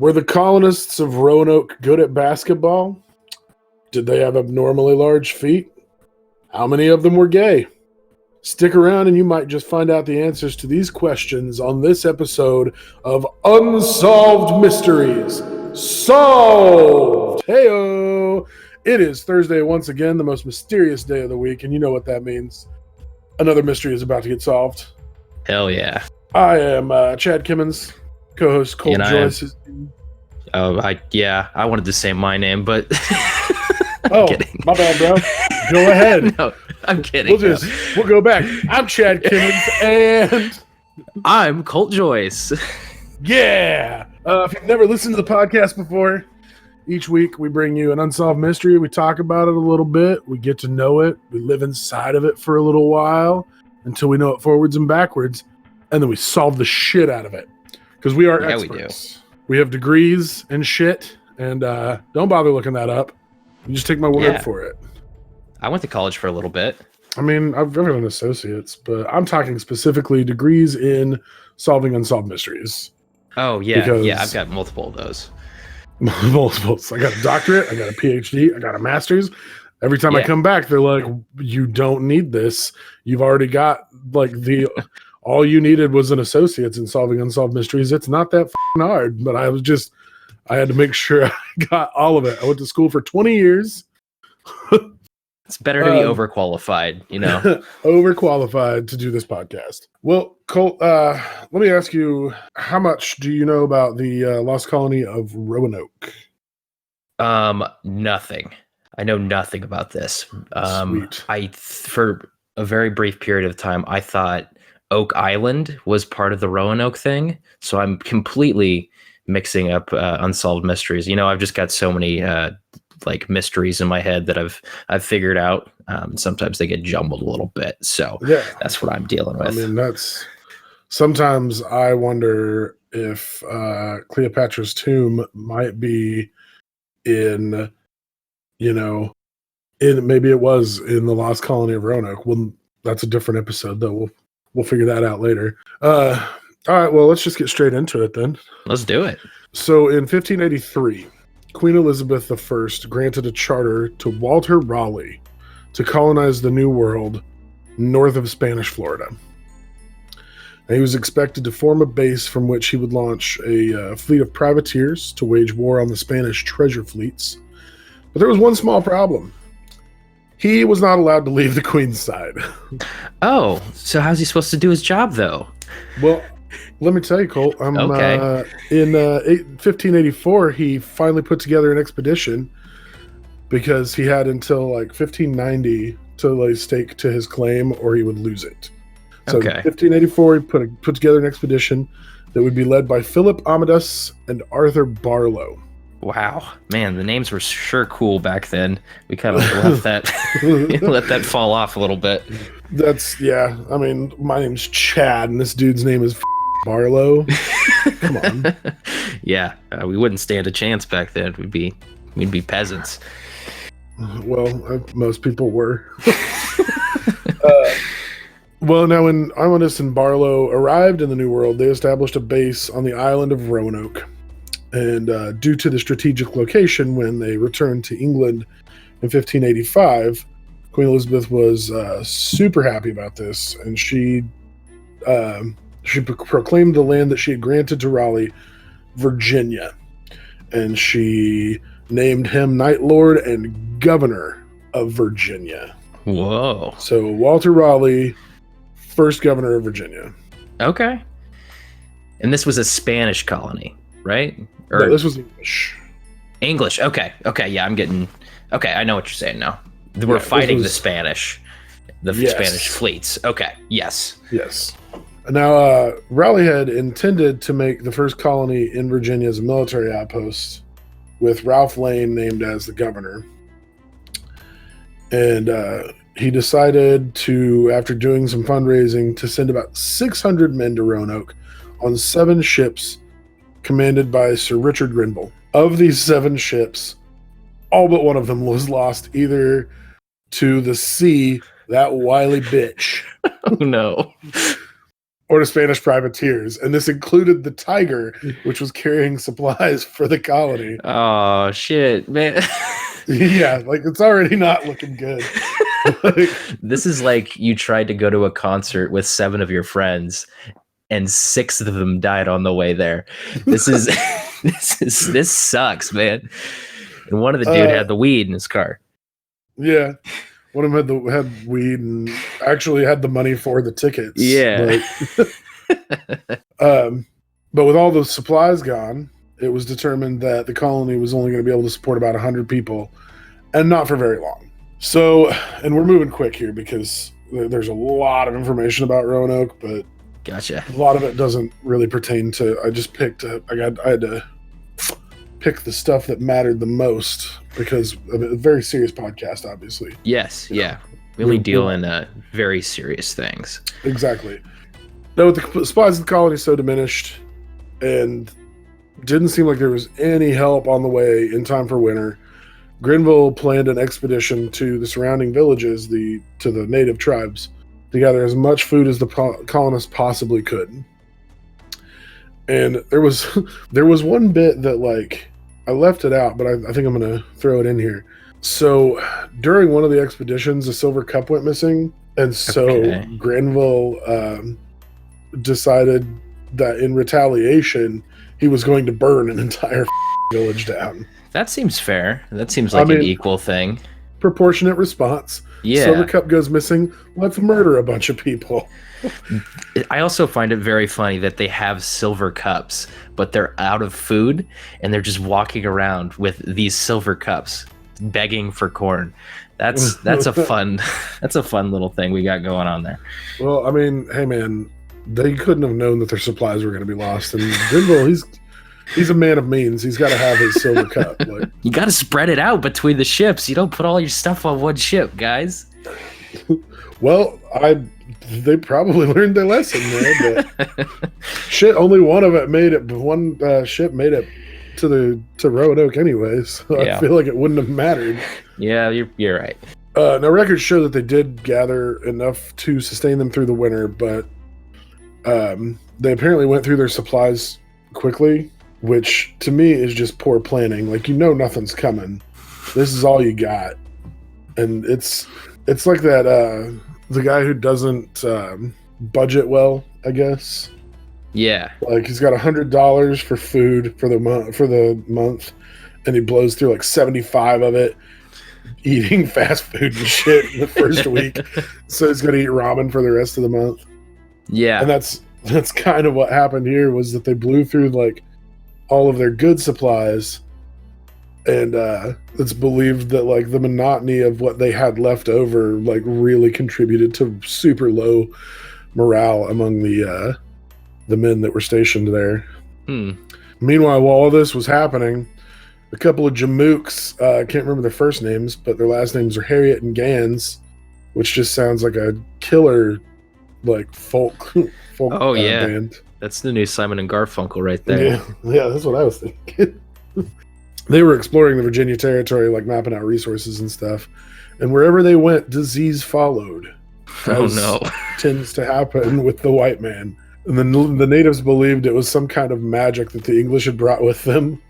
Were the colonists of Roanoke good at basketball? Did they have abnormally large feet? How many of them were gay? Stick around and you might just find out the answers to these questions on this episode of Unsolved Mysteries. Solved! Heyo! It is Thursday once again, the most mysterious day of the week, and you know what that means. Another mystery is about to get solved. Hell yeah. I am Chad Kimmons, co-host Colt Joyce. I wanted to say my name, but oh, kidding. My bad, bro. Go ahead. No, I'm kidding. We'll go back. I'm Chad Kimmons, and I'm Colt Joyce. Yeah. If you've never listened to the podcast before, each week we bring you an unsolved mystery. We talk about it a little bit. We get to know it. We live inside of it for a little while until we know it forwards and backwards, and then we solve the shit out of it because we are experts. We have degrees and shit, and don't bother looking that up. You just take my word for it. I went to college for a little bit. I mean, I've got an associate's, but I'm talking specifically degrees in solving unsolved mysteries. Oh, yeah. I've got multiple of those. Multiples. I got a doctorate. I got a PhD. I got a master's. Every time I come back, they're like, you don't need this. You've already got, like, all you needed was an associate's in solving unsolved mysteries. It's not that hard, but I had to make sure I got all of it. I went to school for 20 years. It's better to be overqualified, you know? Overqualified to do this podcast. Well, Colt, let me ask you, how much do you know about the lost colony of Roanoke? Nothing. I know nothing about this. Sweet. For a very brief period of time, I thought Oak Island was part of the Roanoke thing. So I'm completely mixing up unsolved mysteries. You know, I've just got so many like mysteries in my head that I've figured out. Sometimes they get jumbled a little bit. So that's what I'm dealing with. I mean, sometimes I wonder if Cleopatra's tomb might be in maybe it was in the lost colony of Roanoke. Well, that's a different episode though. We'll figure that out later. All right, well, let's just get straight into it then. Let's do it. So in 1583, Queen Elizabeth I granted a charter to Walter Raleigh to colonize the New World north of Spanish Florida. And he was expected to form a base from which he would launch a fleet of privateers to wage war on the Spanish treasure fleets. But there was one small problem. He was not allowed to leave the Queen's side. Oh, so how's he supposed to do his job, though? Well, let me tell you, Colt. In 1584, he finally put together an expedition because he had until like 1590 to lay stake to his claim, or he would lose it. So in 1584, he put together an expedition that would be led by Philip Amadas and Arthur Barlow. Wow, man, the names were sure cool back then. We kind of let that fall off a little bit. I mean, my name's Chad, and this dude's name is Barlow. Come on. Yeah, we wouldn't stand a chance back then. We'd be peasants. Well, most people were. Well, now when Amadas and Barlow arrived in the New World, they established a base on the island of Roanoke. And due to the strategic location, when they returned to England in 1585, Queen Elizabeth was super happy about this, and she proclaimed the land that she had granted to Raleigh Virginia, and she named him Knight Lord and Governor of Virginia. Whoa! So Walter Raleigh, first governor of Virginia. Okay, and this was a Spanish colony, right? No, this was English. English. Okay. Yeah, I'm getting. Okay, I know what you're saying now. We're fighting the Spanish fleets. Okay. Yes. Now, Raleigh had intended to make the first colony in Virginia as a military outpost, with Ralph Lane named as the governor. And he decided to, after doing some fundraising, to send about 600 men to Roanoke on 7 ships commanded by Sir Richard Grenville. Of these 7 ships, all but one of them was lost either to the sea, that wily bitch. Oh no. or to Spanish privateers, and this included the Tiger, which was carrying supplies for the colony. Oh shit, man. Yeah, like it's already not looking good. This is like you tried to go to a concert with 7 of your friends and 6 of them died on the way there. This is this sucks, man. And one of the dude had the weed in his car. Yeah. One of them had weed and actually had the money for the tickets. Yeah. But with all the supplies gone, it was determined that the colony was only going to be able to support about 100 people, and not for very long. So, and we're moving quick here because there's a lot of information about Roanoke, but gotcha. A lot of it doesn't really pertain to. I just picked. I had to pick the stuff that mattered the most because of a very serious podcast, obviously. Yes, yeah. We only deal in very serious things. Exactly. Now, with the supplies of the colony so diminished and didn't seem like there was any help on the way in time for winter, Grenville planned an expedition to the surrounding villages, to the native tribes, to gather as much food as the colonists possibly could. And there was one bit that, like, I left it out, but I think I'm going to throw it in here. So during one of the expeditions, a silver cup went missing. And so Grenville decided that in retaliation, he was going to burn an entire village down. That seems fair. That seems like an equal thing. Proportionate response. Yeah. Silver cup goes missing. Let's murder a bunch of people. I also find it very funny that they have silver cups, but they're out of food and they're just walking around with these silver cups begging for corn. That's a fun little thing we got going on there. Well, I mean, hey man, they couldn't have known that their supplies were going to be lost. And Grenville, he's a man of means. He's got to have his silver cup. Like, you got to spread it out between the ships. You don't put all your stuff on one ship, guys. Well, they probably learned their lesson there, but shit, only one of it made it. One ship made it to Roanoke anyway, so yeah. I feel like it wouldn't have mattered. Yeah, you're right. Now records show that they did gather enough to sustain them through the winter, but they apparently went through their supplies quickly, which to me is just poor planning. Like, nothing's coming. This is all you got, and it's like that. The guy who doesn't budget well, I guess. Yeah. Like, he's got $100 for food for the month, and he blows through like 75 of it eating fast food and shit in the first week. So he's gonna eat ramen for the rest of the month. Yeah. And that's kind of what happened here, was that they blew through like all of their good supplies. And it's believed that like the monotony of what they had left over like really contributed to super low morale among the men that were stationed there. Meanwhile, while all this was happening, a couple of Jamooks, I can't remember their first names, but their last names are Harriet and Gans, which just sounds like a killer like folk band. That's the new Simon and Garfunkel right there. Yeah, that's what I was thinking. They were exploring the Virginia territory, like mapping out resources and stuff. And wherever they went, disease followed. Tends to happen with the white man. And then the natives believed it was some kind of magic that the English had brought with them,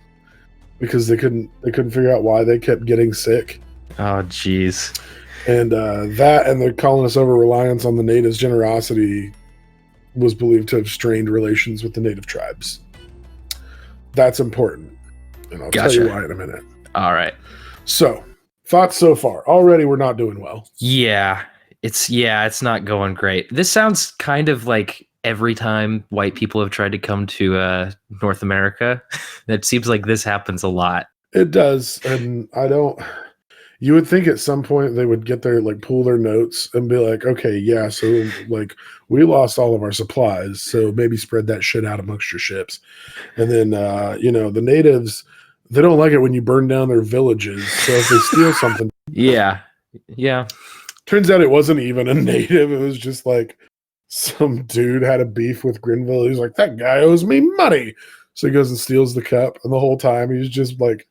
because they couldn't figure out why they kept getting sick. Oh, jeez. And that and the colonists' over-reliance on the natives' generosity was believed to have strained relations with the native tribes. That's important. And I'll tell you why in a minute. All right. So, thoughts so far. Already we're not doing well. Yeah. It's not going great. This sounds kind of like every time white people have tried to come to North America. It seems like this happens a lot. It does. And you would think at some point they would get their, like, pull their notes and be like, okay, yeah, so, like, we lost all of our supplies, so maybe spread that shit out amongst your ships. And then, the natives, they don't like it when you burn down their villages, so if they steal something... Yeah. Turns out it wasn't even a native. It was just, like, some dude had a beef with Grenville. He's like, that guy owes me money! So he goes and steals the cup, and the whole time he's just like,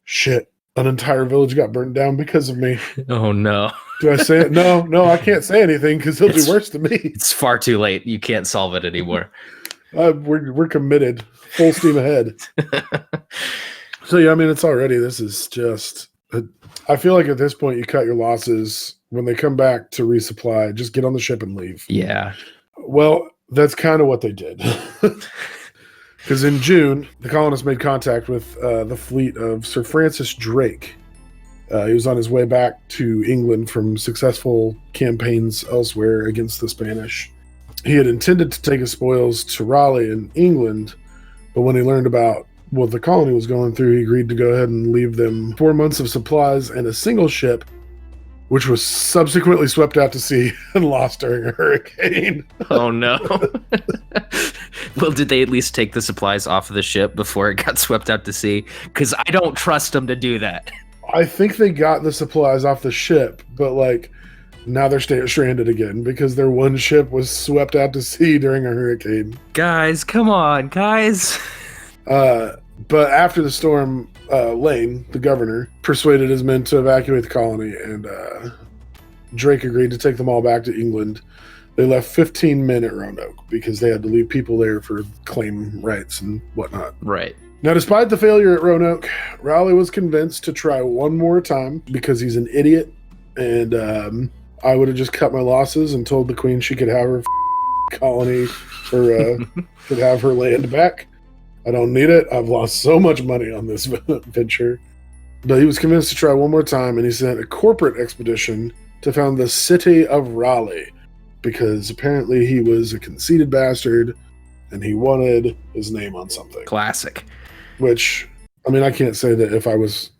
shit. An entire village got burned down because of me. Oh no. Do I say it? No, I can't say anything because he'll do worse to me. It's far too late. You can't solve it anymore. We're committed, full steam ahead. So yeah, I mean, this is just. I feel like at this point you cut your losses. When they come back to resupply, just get on the ship and leave. Yeah. Well, that's kind of what they did. Because in June, the colonists made contact with the fleet of Sir Francis Drake. He was on his way back to England from successful campaigns elsewhere against the Spanish. He had intended to take his spoils to Raleigh in England, but when he learned about what the colony was going through, he agreed to go ahead and leave them 4 months of supplies and a single ship, which was subsequently swept out to sea and lost during a hurricane. Oh, no. Well, did they at least take the supplies off of the ship before it got swept out to sea? Because I don't trust them to do that. I think they got the supplies off the ship, but now they're stranded again because their one ship was swept out to sea during a hurricane. Guys, come on, guys. But after the storm, Lane, the governor, persuaded his men to evacuate the colony, and Drake agreed to take them all back to England. They left 15 men at Roanoke because they had to leave people there for claim rights and whatnot. Right. Now, despite the failure at Roanoke, Raleigh was convinced to try one more time because he's an idiot, and I would have just cut my losses and told the queen she could have her colony or could have her land back. I don't need it. I've lost so much money on this venture. But he was convinced to try one more time, and he sent a corporate expedition to found the city of Raleigh because apparently he was a conceited bastard and he wanted his name on something. Classic. Which, I mean, I can't say that if I was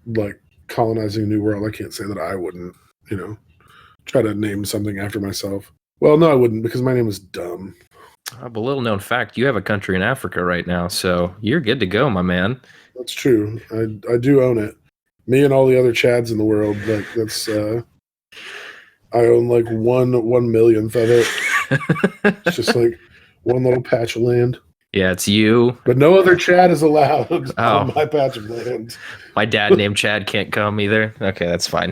colonizing a new world, I can't say that I wouldn't, try to name something after myself. Well, no, I wouldn't because my name is dumb. A little known fact, you have a country in Africa right now, so you're good to go, my man. That's true. I do own it. Me and all the other Chads in the world, that's I own 1 millionth of it. It's just one little patch of land. Yeah, it's you. But no other Chad is allowed on my patch of land. My dad named Chad can't come either. Okay, that's fine.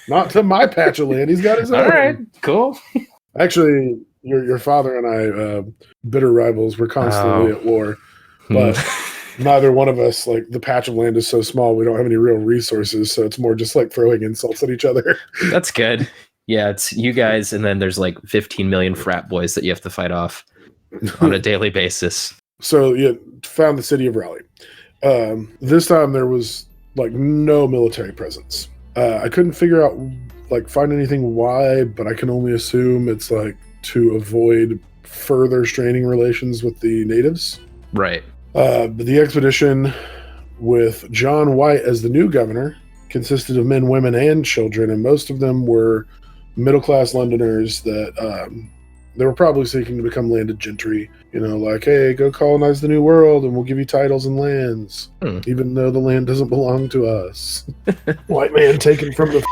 Not to my patch of land. He's got his own. All right, cool. Actually, your father and I, bitter rivals, were constantly at war. But neither one of us, the patch of land is so small, we don't have any real resources. So it's more just throwing insults at each other. That's good. Yeah, it's you guys, and then there's 15 million frat boys that you have to fight off on a daily basis. So yeah, found the city of Raleigh. This time there was no military presence. I couldn't figure out find anything why, but I can only assume it's to avoid further straining relations with the natives. Right. But the expedition with John White as the new governor consisted of men, women, and children, and most of them were middle-class Londoners that they were probably seeking to become landed gentry. Hey, go colonize the new world and we'll give you titles and lands, even though the land doesn't belong to us. White man taken from the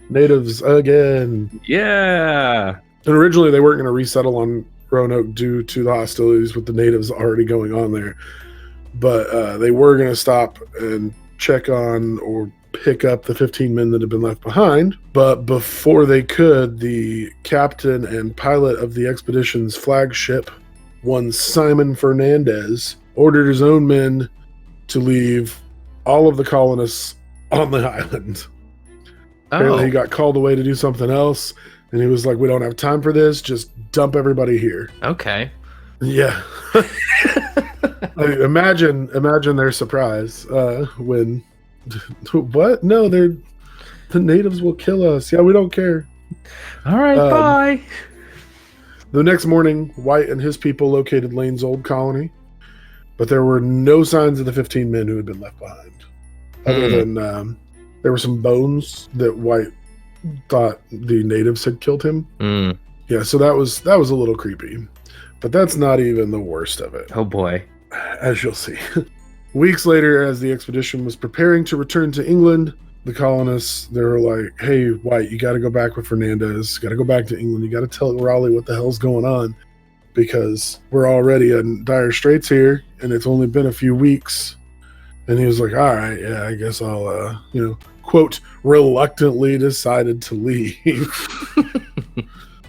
natives again. Yeah. And originally they weren't going to resettle on Roanoke due to the hostilities with the natives already going on there. But they were going to stop and check on or pick up the 15 men that had been left behind. But before they could, the captain and pilot of the expedition's flagship, one Simon Fernandez, ordered his own men to leave all of the colonists on the island. Apparently he got called away to do something else, and he was like, we don't have time for this, just dump everybody here. Okay. Yeah. Imagine their surprise when what? No, the natives will kill us. Yeah, we don't care. All right, bye. The next morning, White and his people located Lane's old colony, but there were no signs of the 15 men who had been left behind. Other than there were some bones that White thought the natives had killed him. Yeah, so that was a little creepy. But that's not even the worst of it. Oh boy. As you'll see. Weeks later, as the expedition was preparing to return to England, the colonists, they were like, hey, White, you got to go back with Fernandez. You got to go back to England. You got to tell Raleigh what the hell's going on because we're already in dire straits here, and it's only been a few weeks. And he was like, all right, yeah, I guess I'll, quote, reluctantly decided to leave.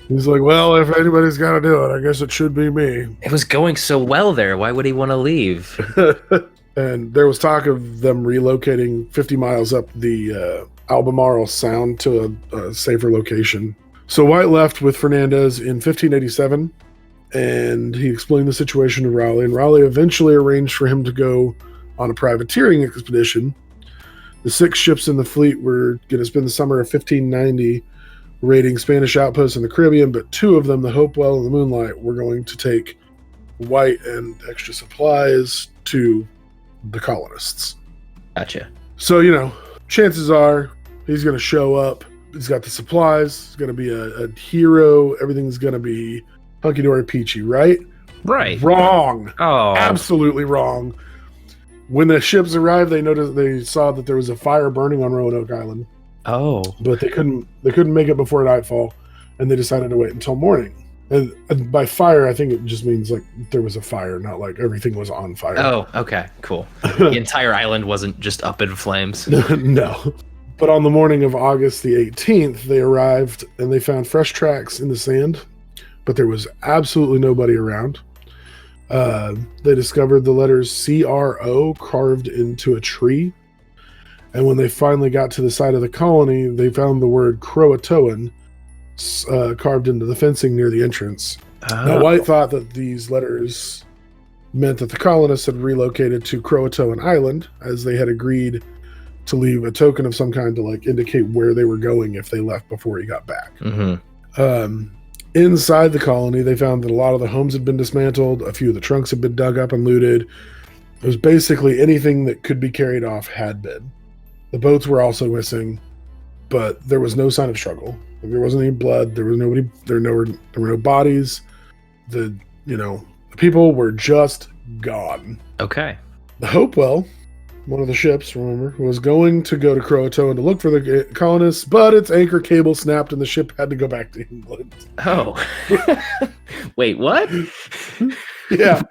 He's like, well, if anybody's got to do it, I guess it should be me. It was going so well there. Why would he want to leave? And there was talk of them relocating 50 miles up the Albemarle Sound to a safer location. So White left with Fernandez in 1587, and he explained the situation to Raleigh, and Raleigh eventually arranged for him to go on a privateering expedition. The 6 ships in the fleet were going to spend the summer of 1590 raiding Spanish outposts in the Caribbean, but 2 of them, the Hopewell and the Moonlight, were going to take White and extra supplies to the colonists. Gotcha. So, chances are he's going to show up. He's got the supplies. He's going to be a hero. Everything's going to be hunky-dory peachy, right? Right. Wrong. Oh. Absolutely wrong. When the ships arrived, they saw that there was a fire burning on Roanoke Island. Oh. But they couldn't make it before nightfall, and they decided to wait until morning. And by fire, I think it just means like there was a fire, not like everything was on fire. Oh, okay, cool. The entire island wasn't just up in flames. No. But on the morning of August the 18th, they arrived and they found fresh tracks in the sand, but there was absolutely nobody around. They discovered the letters CRO carved into a tree. And when they finally got to the site of the colony, they found the word Croatoan carved into the fencing near the entrance. Now, White thought that these letters meant that the colonists had relocated to Croatoan Island, as they had agreed to leave a token of some kind to like indicate where they were going if they left before he got back. Mm-hmm. Inside the colony, they found that a lot of the homes had been dismantled. A few of the trunks had been dug up and looted. It was basically anything that could be carried off had been. The boats were also missing, but there was no sign of struggle. There wasn't any blood. There was nobody. There were no bodies. The people were just gone. Okay. The Hopewell, one of the ships, remember, was going to go to Croatoan to look for the colonists, but its anchor cable snapped and the ship had to go back to England. Oh. Wait, what? Yeah.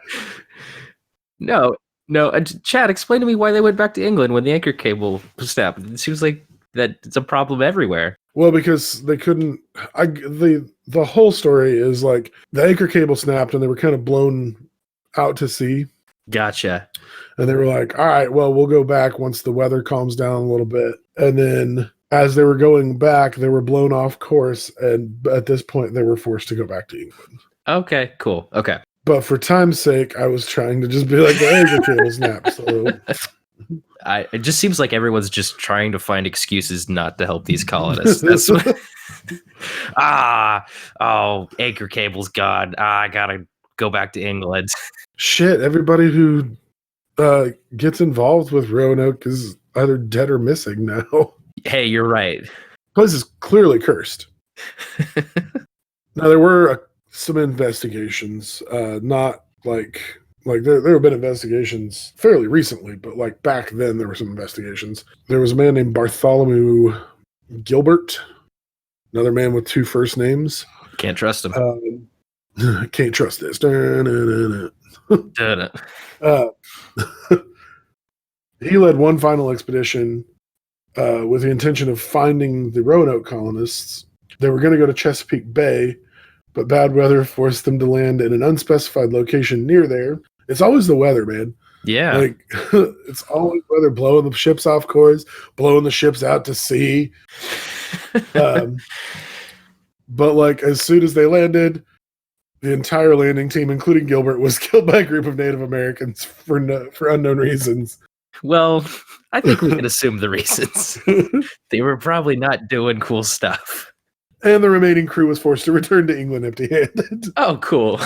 No. Chad, explain to me why they went back to England when the anchor cable snapped. It seems like that it's a problem everywhere. Well, because they couldn't. The whole story is like the anchor cable snapped and they were kind of blown out to sea. Gotcha. And they were like, all right, well, we'll go back once the weather calms down a little bit. And then as they were going back, they were blown off course. And at this point, they were forced to go back to England. Okay, cool. Okay. But for time's sake, I was trying to just be like, the anchor cable snapped. So it just seems like everyone's just trying to find excuses not to help these colonists. That's what, anchor cable's gone. I gotta go back to England. Shit, everybody who gets involved with Roanoke is either dead or missing now. Hey, you're right. Place is clearly cursed. Now, there were some investigations, not like there have been investigations fairly recently, but like back then there were some investigations. There was a man named Bartholomew Gilbert, another man with 2 first names. Can't trust him. Can't trust this. He led one final expedition with the intention of finding the Roanoke colonists. They were going to go to Chesapeake Bay, but bad weather forced them to land in an unspecified location near there. It's always the weather, man. Yeah. Like, it's always weather, blowing the ships off course, blowing the ships out to sea. But like, as soon as they landed, the entire landing team, including Gilbert, was killed by a group of Native Americans for unknown reasons. Well, I think we can assume the reasons. They were probably not doing cool stuff. And the remaining crew was forced to return to England empty-handed. Oh, cool.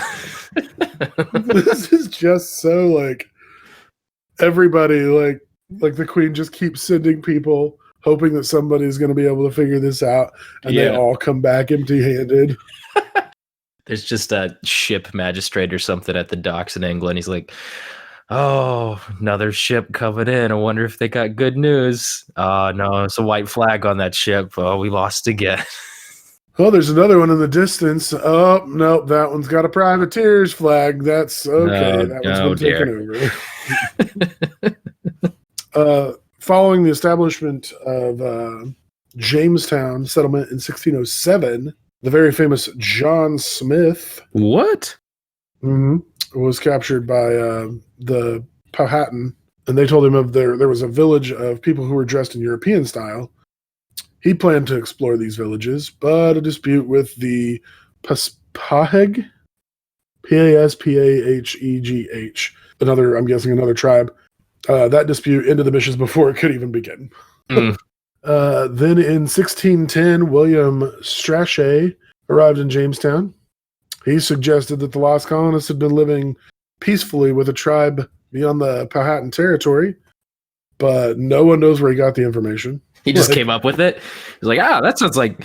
This is just so like everybody, like the Queen just keeps sending people, hoping that somebody's going to be able to figure this out, and they all come back empty-handed. There's just a ship magistrate or something at the docks in England. He's like, oh, another ship coming in. I wonder if they got good news. Oh, no, it's a white flag on that ship. Oh, we lost again. Oh, there's another one in the distance. Oh, no, that one's got a privateer's flag. That's okay. That one's been taken over. Following the establishment of Jamestown settlement in 1607, the very famous John Smith What? was captured by the Powhatan, and they told him of there was a village of people who were dressed in European style. He planned to explore these villages, but a dispute with the Paspahegh, Paspahegh, I'm guessing another tribe. That dispute ended the missions before it could even begin. Then in 1610, William Strachey arrived in Jamestown. He suggested that the lost colonists had been living peacefully with a tribe beyond the Powhatan territory, but no one knows where he got the information. He just came up with it. He's like, that sounds like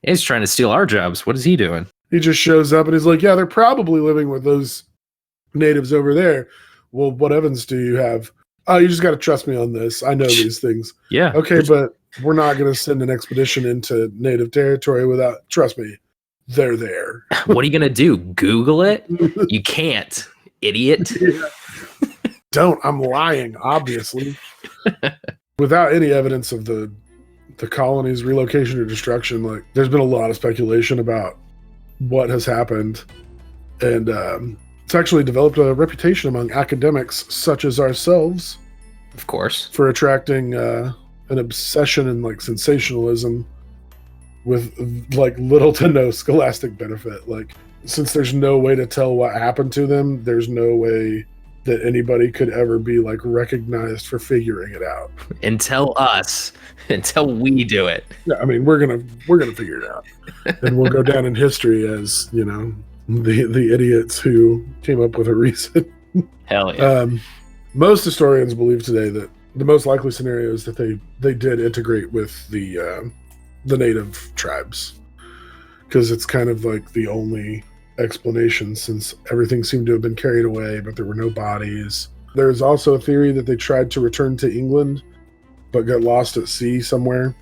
he's trying to steal our jobs. What is he doing? He just shows up and he's like, yeah, they're probably living with those natives over there. Well, what evidence do you have? Oh, you just got to trust me on this. I know these things. Yeah. Okay, but we're not going to send an expedition into native territory without, trust me, they're there. What are you going to do? Google it? You can't, idiot. Yeah. Don't. I'm lying, obviously. Without any evidence of the colony's relocation or destruction, like there's been a lot of speculation about what has happened. And it's actually developed a reputation among academics such as ourselves. Of course. For attracting an obsession and like sensationalism with like little to no scholastic benefit. Like, since there's no way to tell what happened to them, there's no way that anybody could ever be like recognized for figuring it out. Until we do it. Yeah, I mean, we're gonna figure it out, and we'll go down in history as, you know, the idiots who came up with a reason. Hell yeah. Most historians believe today that the most likely scenario is that they did integrate with the native tribes, because it's kind of like the only explanation, since everything seemed to have been carried away, but there were no bodies. There's also a theory that they tried to return to England, but got lost at sea somewhere.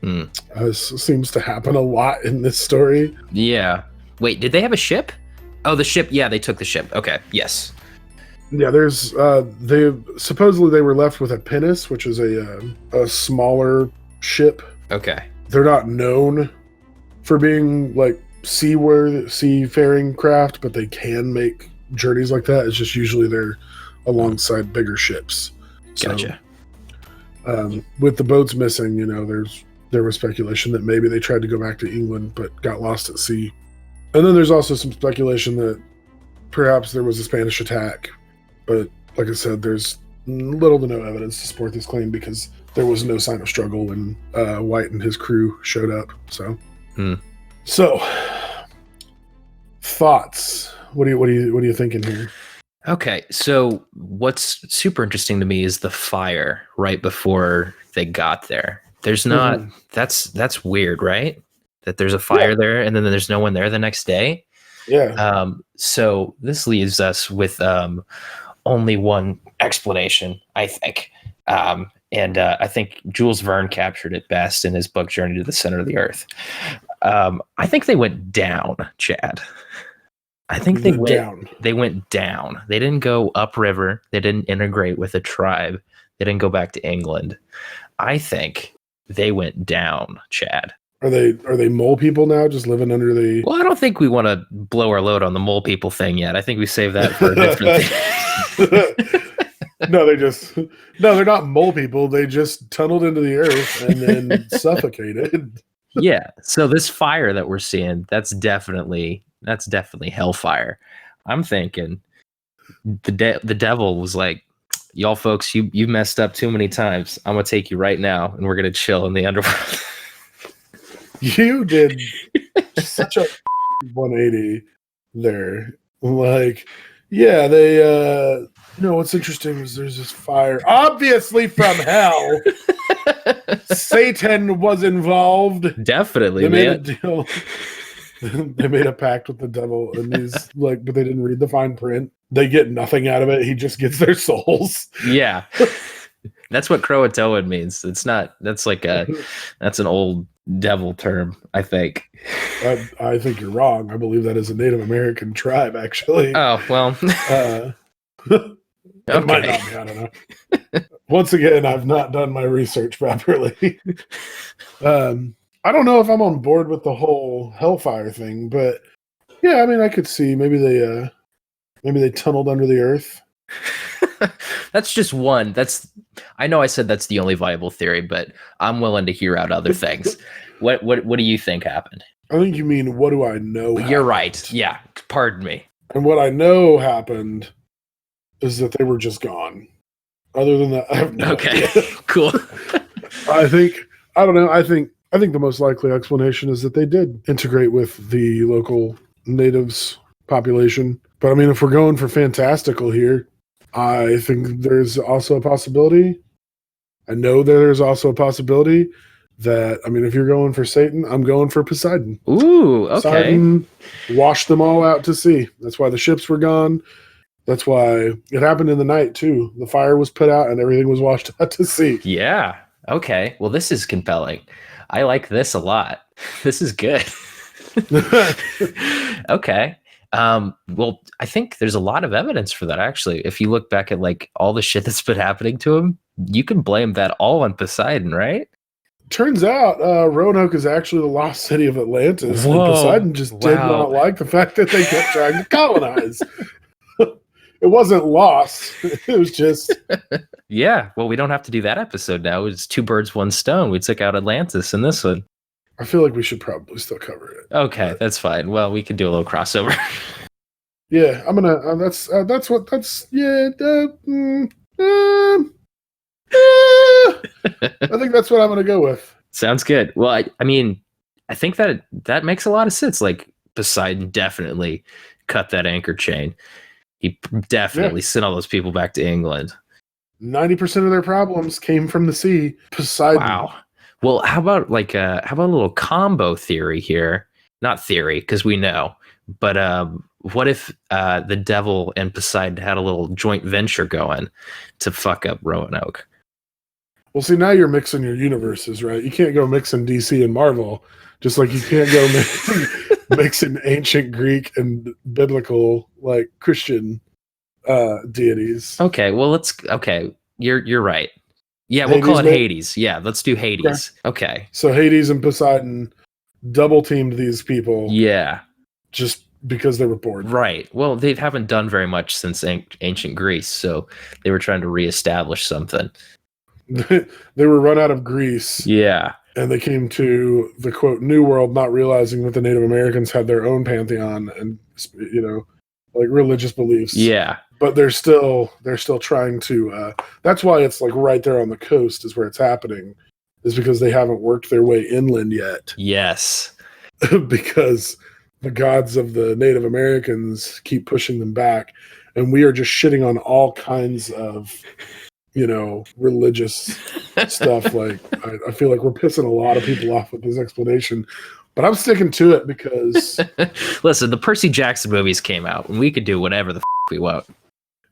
This seems to happen a lot in this story. Yeah. Wait, did they have a ship? Oh, the ship. Yeah, they took the ship. Okay. Yes. Yeah, there's they supposedly they were left with a pinnace, which is a smaller ship. Okay. They're not known for being like seafaring craft, but they can make journeys like that. It's just usually they're alongside bigger ships. Gotcha. So, with the boats missing, you know, there was speculation that maybe they tried to go back to England but got lost at sea. And then there's also some speculation that perhaps there was a Spanish attack, but like I said, there's little to no evidence to support this claim because there was no sign of struggle when White and his crew showed up. So, thoughts? What are you thinking here? Okay, so what's super interesting to me is the fire right before they got there. There's not. That's weird, right? That there's a fire there, and then there's no one there the next day. Yeah. So this leaves us with only one explanation, I think. And I think Jules Verne captured it best in his book Journey to the Center of the Earth. I think they went down, Chad. I think they went down. They didn't go upriver. They didn't integrate with a tribe. They didn't go back to England. I think they went down, Chad. Are they mole people now, just living under the... Well, I don't think we want to blow our load on the mole people thing yet. I think we save that for a different thing. No, they're not mole people. They just tunneled into the earth and then suffocated. Yeah. So this fire that we're seeing, that's definitely hellfire. I'm thinking the devil was like, y'all folks, you messed up too many times. I'm gonna take you right now, and we're gonna chill in the underworld. You did such a 180 there. Like, yeah, they what's interesting is there's this fire, obviously from hell. Satan was involved. Definitely, they made a deal. They made a pact with the devil, and he's like, but they didn't read the fine print. They get nothing out of it. He just gets their souls. Yeah. That's what Croatoan means. It's not, that's an old devil term, I think. I think you're wrong. I believe that is a Native American tribe, actually. Oh, well. It might not be, I don't know. Once again, I've not done my research properly. I don't know if I'm on board with the whole hellfire thing, but yeah, I mean, I could see maybe they tunneled under the earth. That's just one. I know I said that's the only viable theory, but I'm willing to hear out other things. What do you think happened? I think you mean, what do I know? You're right. Yeah. Pardon me. And what I know happened is that they were just gone. Other than that, I have no idea. Cool. I don't know. I think the most likely explanation is that they did integrate with the local natives population. But I mean, if we're going for fantastical here, I think there's also a possibility. I know there's also a possibility that, I mean, if you're going for Satan, I'm going for Poseidon. Ooh, okay. Poseidon washed them all out to sea. That's why the ships were gone. That's why it happened in the night, too. The fire was put out and everything was washed out to sea. Yeah. Okay. Well, this is compelling. I like this a lot. This is good. Okay. Well, I think there's a lot of evidence for that, actually. If you look back at like all the shit that's been happening to him, you can blame that all on Poseidon, right? Turns out Roanoke is actually the lost city of Atlantis. Whoa. And Poseidon just did not like the fact that they kept trying to colonize. It wasn't lost. It was just... Yeah, well, we don't have to do that episode now. It's 2 birds, 1 stone. We took out Atlantis in this one. I feel like we should probably still cover it. Okay, that's fine. Well, we can do a little crossover. Yeah, I'm gonna. I think that's what I'm gonna go with. Sounds good. Well, I mean, I think that makes a lot of sense. Like Poseidon definitely cut that anchor chain. He definitely sent all those people back to England. 90% of their problems came from the sea. Poseidon. Wow. Well, how about a little combo theory here? Not theory, because we know. But what if the devil and Poseidon had a little joint venture going to fuck up Roanoke? Well, see, now you're mixing your universes, right? You can't go mixing DC and Marvel, just like you can't go mixing ancient Greek and biblical, like Christian deities. Okay, well, you're right. Yeah, we'll call it Hades. Yeah, let's do Hades. Okay. So Hades and Poseidon double teamed these people. Yeah. Just because they were bored. Right. Well, they haven't done very much since ancient Greece, so they were trying to reestablish something. They were run out of Greece. Yeah. And they came to the, quote, New World, not realizing that the Native Americans had their own pantheon and, like religious beliefs. Yeah. But they're still trying to, that's why it's like right there on the coast is where it's happening, is because they haven't worked their way inland yet. Yes. Because the gods of the Native Americans keep pushing them back. And we are just shitting on all kinds of, religious stuff. Like, I feel like we're pissing a lot of people off with this explanation. But I'm sticking to it because... Listen, the Percy Jackson movies came out, and we could do whatever the we want.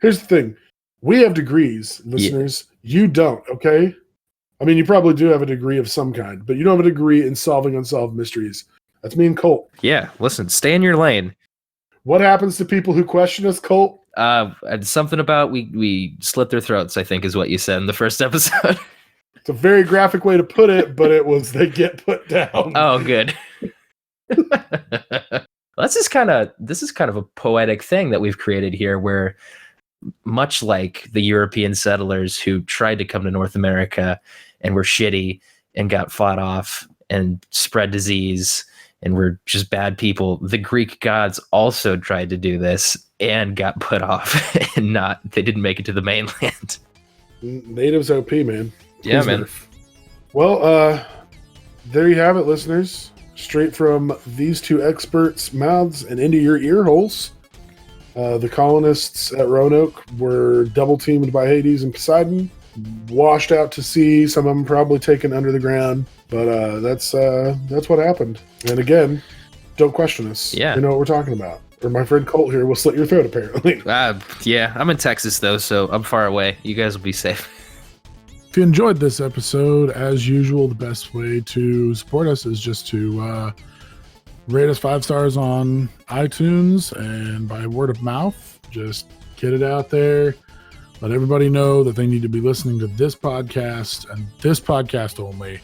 Here's the thing. We have degrees, listeners. Yeah. You don't, okay? I mean, you probably do have a degree of some kind, but you don't have a degree in solving unsolved mysteries. That's me and Colt. Yeah, listen, stay in your lane. What happens to people who question us, Colt? Something about we slit their throats, I think is what you said in the first episode. It's a very graphic way to put it, but it was they get put down. Oh, good. This is kind of a poetic thing that we've created here, where much like the European settlers who tried to come to North America and were shitty and got fought off and spread disease and were just bad people, the Greek gods also tried to do this and got put off and they didn't make it to the mainland. Natives OP, man. Yeah, man. Well, there you have it, listeners. Straight from these two experts' mouths and into your ear holes. The colonists at Roanoke were double teamed by Hades and Poseidon, washed out to sea. Some of them probably taken under the ground, but that's what happened. And again, don't question us. Yeah, we know what we're talking about. Or my friend Colt here will slit your throat, apparently. Yeah, I'm in Texas though, so I'm far away. You guys will be safe. If you enjoyed this episode, as usual, the best way to support us is just to rate us 5 stars on iTunes and by word of mouth. Just get it out there. Let everybody know that they need to be listening to this podcast and this podcast only.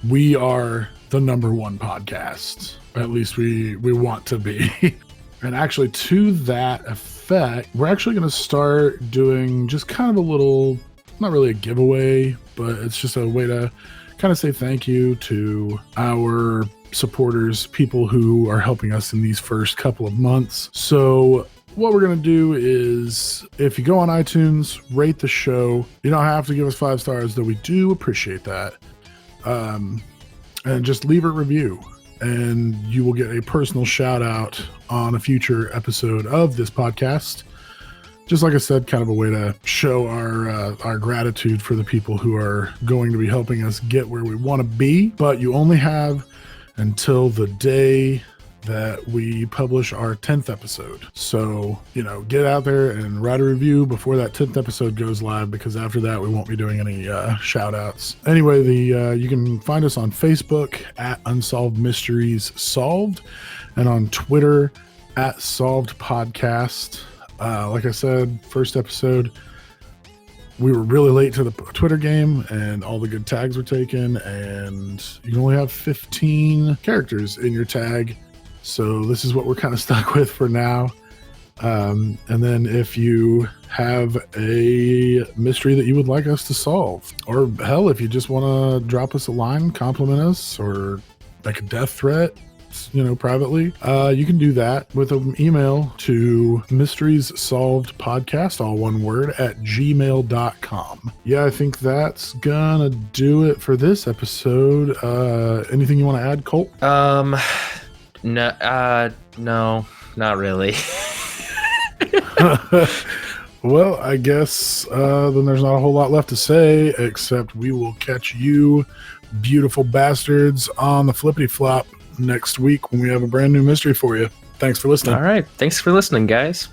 We are the number one podcast. At least we want to be. And actually, to that effect, we're actually going to start doing just kind of a little, not really a giveaway, but it's just a way to kind of say thank you to our supporters, people who are helping us in these first couple of months. So what we're going to do is, if you go on iTunes, rate the show. You don't have to give us 5 stars, though we do appreciate that. And just leave a review, and you will get a personal shout out on a future episode of this podcast. Just like I said, kind of a way to show our gratitude for the people who are going to be helping us get where we want to be. But you only have until the day that we publish our 10th episode. So, get out there and write a review before that 10th episode goes live, because after that, we won't be doing any shout outs. Anyway, you can find us on Facebook at Unsolved Mysteries Solved, and on Twitter at Solved Podcast. Like I said, first episode, we were really late to the Twitter game, and all the good tags were taken, and you can only have 15 characters in your tag. So this is what we're kind of stuck with for now. And then if you have a mystery that you would like us to solve, or hell, if you just want to drop us a line, compliment us, or make a death threat, privately, you can do that with an email to mysteriessolvedpodcast, all one word, at gmail.com. Yeah, I think that's gonna do it for this episode. Anything you want to add, Colt? No, not really. Well, I guess then there's not a whole lot left to say, except we will catch you beautiful bastards on the flippity flop next week when we have a brand new mystery for you. Thanks for listening. All right. Thanks for listening, guys.